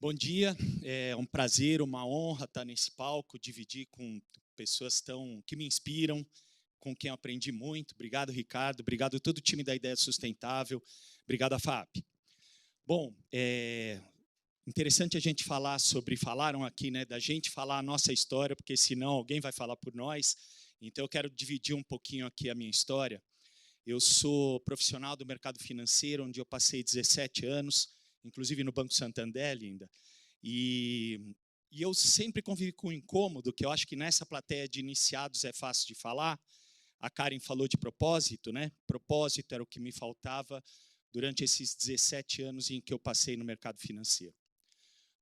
Bom dia, é um prazer, uma honra estar nesse palco, dividir com pessoas que me inspiram, com quem eu aprendi muito. Obrigado, Ricardo, obrigado a todo o time da Ideia Sustentável, obrigado a FAP. Bom, interessante a gente falaram aqui, né, da gente falar a nossa história, porque senão alguém vai falar por nós. Então eu quero dividir um pouquinho aqui a minha história. Eu sou profissional do mercado financeiro, onde eu passei 17 anos, inclusive no Banco Santander, Linda. E eu sempre convivi com um incômodo, que eu acho que nessa plateia de iniciados é fácil de falar. A Karen falou de propósito, né? Propósito era o que me faltava durante esses 17 anos em que eu passei no mercado financeiro.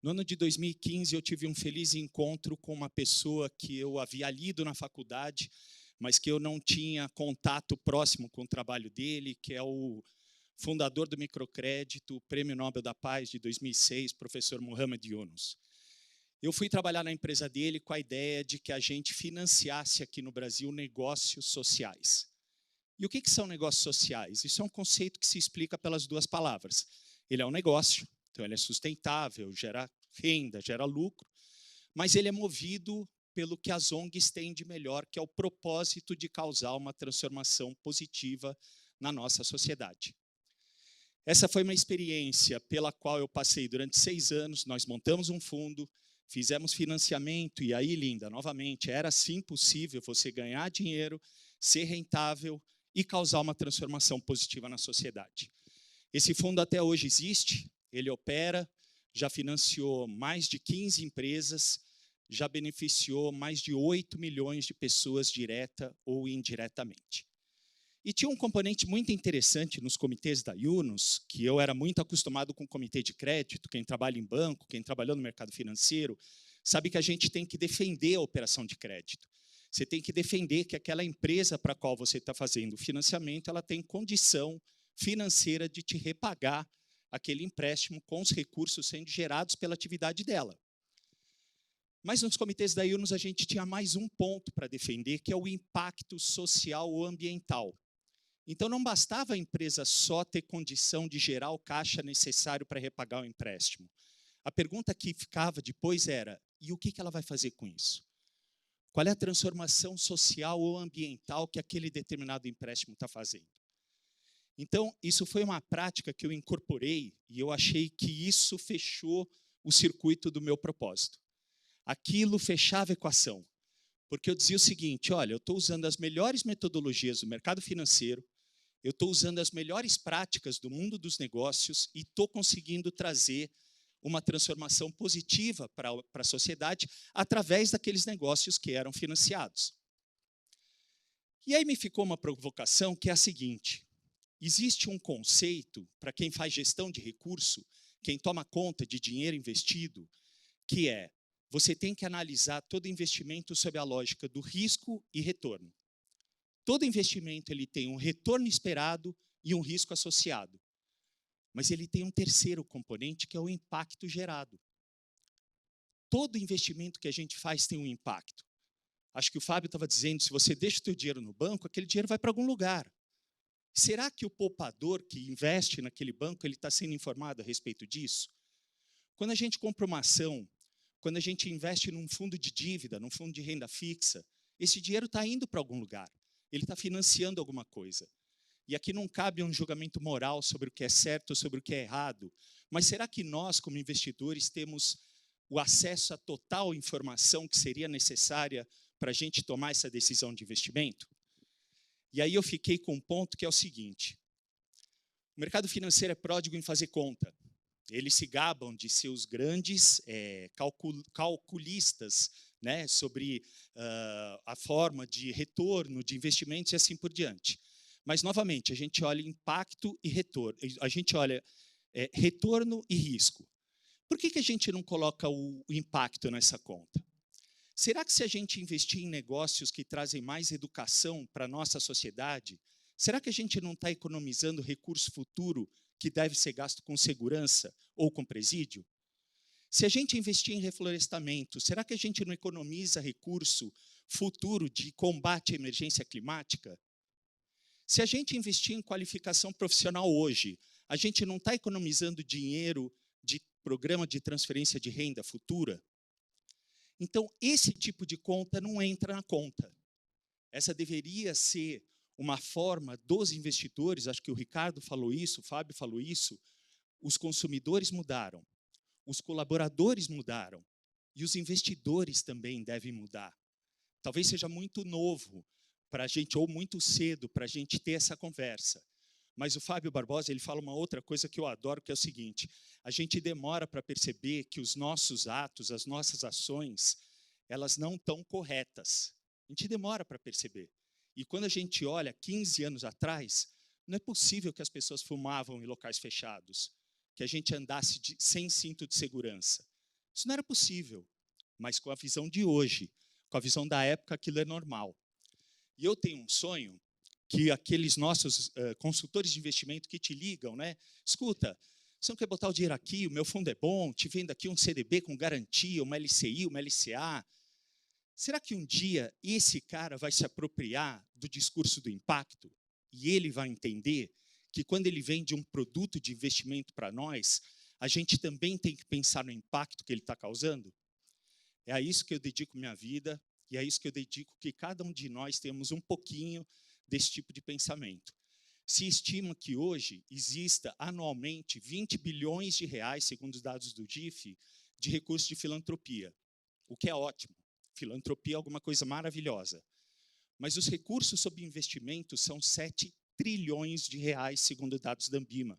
No ano de 2015, eu tive um feliz encontro com uma pessoa que eu havia lido na faculdade, mas que eu não tinha contato próximo com o trabalho dele, que é o fundador do microcrédito, Prêmio Nobel da Paz de 2006, professor Muhammad Yunus. Eu fui trabalhar na empresa dele com a ideia de que a gente financiasse aqui no Brasil negócios sociais. E o que são negócios sociais? Isso é um conceito que se explica pelas duas palavras. Ele é um negócio, então ele é sustentável, gera renda, gera lucro, mas ele é movido pelo que as ONGs têm de melhor, que é o propósito de causar uma transformação positiva na nossa sociedade. Essa foi uma experiência pela qual eu passei durante 6 anos, nós montamos um fundo, fizemos financiamento, e aí, Linda, novamente, era sim possível você ganhar dinheiro, ser rentável e causar uma transformação positiva na sociedade. Esse fundo até hoje existe, ele opera, já financiou mais de 15 empresas, já beneficiou mais de 8 milhões de pessoas direta ou indiretamente. E tinha um componente muito interessante nos comitês da Yunus, que eu era muito acostumado com o comitê de crédito, quem trabalha em banco, quem trabalhou no mercado financeiro, sabe que a gente tem que defender a operação de crédito. Você tem que defender que aquela empresa para a qual você está fazendo o financiamento, ela tem condição financeira de te repagar aquele empréstimo com os recursos sendo gerados pela atividade dela. Mas nos comitês da Yunus a gente tinha mais um ponto para defender, que é o impacto social ou ambiental. Então não bastava a empresa só ter condição de gerar o caixa necessário para repagar o empréstimo. A pergunta que ficava depois era, e o que ela vai fazer com isso? Qual é a transformação social ou ambiental que aquele determinado empréstimo está fazendo? Então, isso foi uma prática que eu incorporei e eu achei que isso fechou o circuito do meu propósito. Aquilo fechava a equação, porque eu dizia o seguinte, olha, eu estou usando as melhores metodologias do mercado financeiro, eu estou usando as melhores práticas do mundo dos negócios e estou conseguindo trazer uma transformação positiva para a sociedade através daqueles negócios que eram financiados. E aí me ficou uma provocação que é a seguinte, existe um conceito para quem faz gestão de recurso, quem toma conta de dinheiro investido, que é, você tem que analisar todo investimento sob a lógica do risco e retorno. Todo investimento ele tem um retorno esperado e um risco associado. Mas ele tem um terceiro componente, que é o impacto gerado. Todo investimento que a gente faz tem um impacto. Acho que o Fábio estava dizendo, se você deixa o seu dinheiro no banco, aquele dinheiro vai para algum lugar. Será que o poupador que investe naquele banco ele está sendo informado a respeito disso? Quando a gente compra uma ação, quando a gente investe num fundo de dívida, num fundo de renda fixa, esse dinheiro está indo para algum lugar. Ele está financiando alguma coisa. E aqui não cabe um julgamento moral sobre o que é certo ou sobre o que é errado, mas será que nós, como investidores, temos o acesso à total informação que seria necessária para a gente tomar essa decisão de investimento? E aí eu fiquei com um ponto que é o seguinte, o mercado financeiro é pródigo em fazer conta. Eles se gabam de ser os grandes calculistas, né, sobre a forma de retorno de investimentos e assim por diante. Mas, novamente, a gente olha impacto e retorno, a gente olha retorno e risco. Por que a gente não coloca o impacto nessa conta? Será que se a gente investir em negócios que trazem mais educação para a nossa sociedade, será que a gente não está economizando recurso futuro que deve ser gasto com segurança ou com presídio? Se a gente investir em reflorestamento, será que a gente não economiza recurso futuro de combate à emergência climática? Se a gente investir em qualificação profissional hoje, a gente não está economizando dinheiro de programa de transferência de renda futura. Então, esse tipo de conta não entra na conta. Essa deveria ser uma forma dos investidores, acho que o Ricardo falou isso, o Fábio falou isso, os consumidores mudaram, os colaboradores mudaram, e os investidores também devem mudar. Talvez seja muito novo para a gente, ou muito cedo para a gente ter essa conversa. Mas o Fábio Barbosa, ele fala uma outra coisa que eu adoro, que é o seguinte: a gente demora para perceber que os nossos atos, as nossas ações, elas não estão corretas. A gente demora para perceber. E quando a gente olha 15 anos atrás, não é possível que as pessoas fumavam em locais fechados, que a gente andasse sem cinto de segurança. Isso não era possível. Mas com a visão de hoje, com a visão da época, aquilo é normal. E eu tenho um sonho que aqueles nossos consultores de investimento que te ligam, né? Escuta, você não quer botar o dinheiro aqui, o meu fundo é bom, te vendo aqui um CDB com garantia, uma LCI, uma LCA. Será que um dia esse cara vai se apropriar do discurso do impacto? E ele vai entender que quando ele vende um produto de investimento para nós, a gente também tem que pensar no impacto que ele está causando? É a isso que eu dedico minha vida, e é isso que eu dedico que cada um de nós temos um pouquinho desse tipo de pensamento. Se estima que hoje exista anualmente 20 bilhões de reais, segundo os dados do DIF, de recursos de filantropia, o que é ótimo. Filantropia é alguma coisa maravilhosa. Mas os recursos sob investimento são 7 trilhões de reais, segundo dados da Ambima.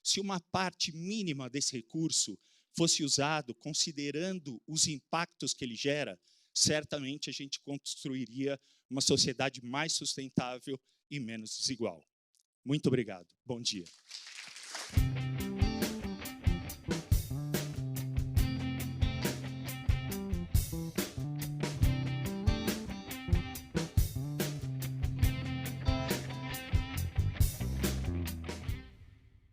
Se uma parte mínima desse recurso fosse usado considerando os impactos que ele gera, certamente a gente construiria uma sociedade mais sustentável e menos desigual. Muito obrigado. Bom dia.